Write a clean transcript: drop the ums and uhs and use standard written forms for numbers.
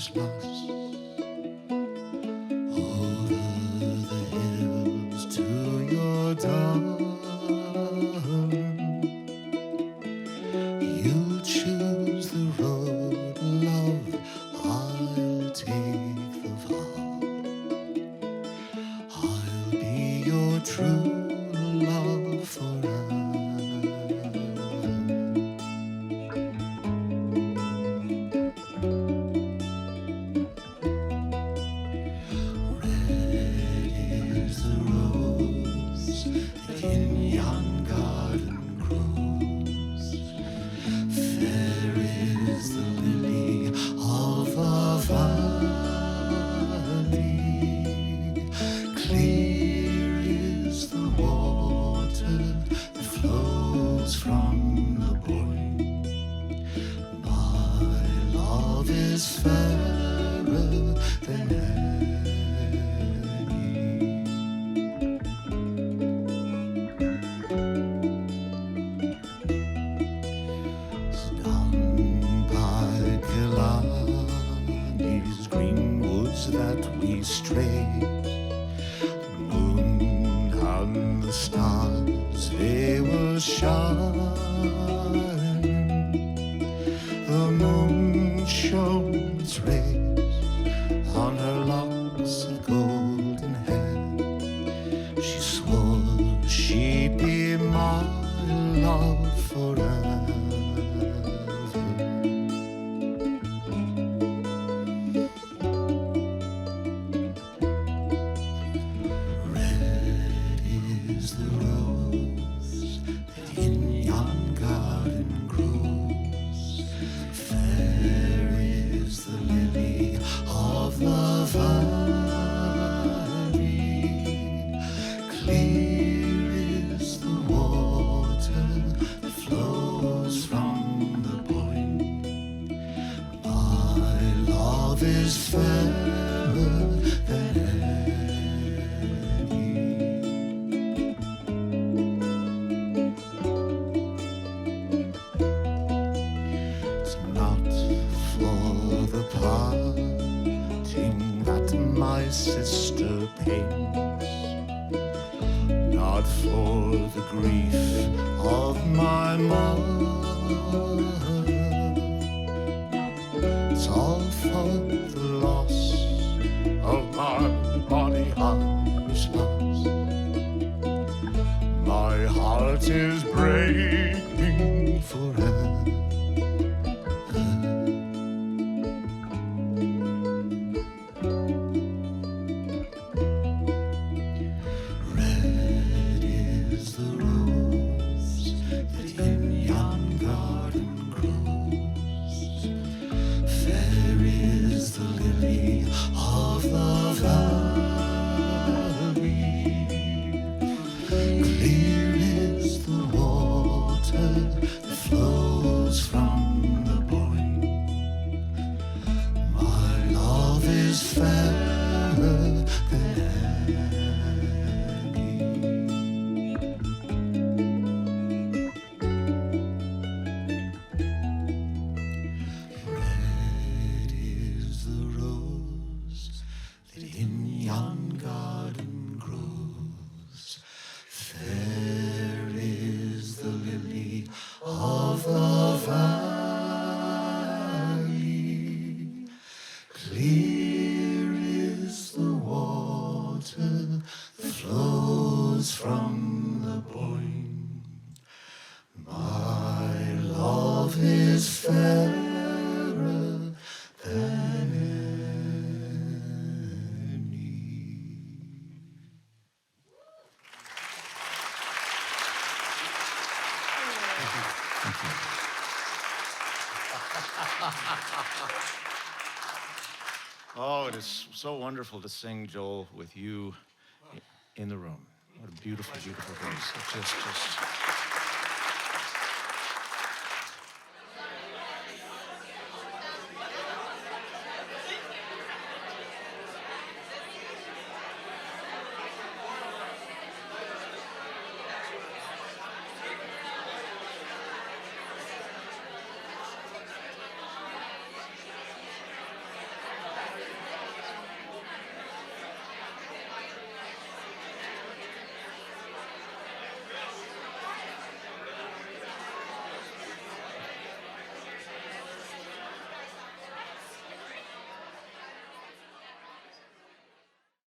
was lost over the hills to your dawn. You choose the road, love, I'll take the vow. I'll be your true love forever. Red is the rose that in yon garden grows. Fair is the lily of the valley. Clear is the water that flows from the Boyne. My love is fairer than any. Down by Killarney's green woods that we strayed, the moon and the stars, they were shining. The moon shone its rays on her locks of golden hair. She swore she'd be my love forever. Red is the rose that in yon garden grows. Fair is the lily of the valley. Clear is the water that flows from the Boyne. My love is fairer than any. It's not for the parting that my sister pains, not for the grief of my mother. It's all for the loss of my body I was lost. My heart is breaking forever. Red is the rose that in yon garden grows. Fair is the lily of the valley. Clear is the water that flows from the Boyne. My love is fairer than any. Red is the rose that in yon garden grows. Fair is the lily of the valley. Clear is the water that flows from the Boyne. My love is fairer than any. Oh, it is so wonderful to sing, Joel, with you in the room. What a beautiful, beautiful voice. It's just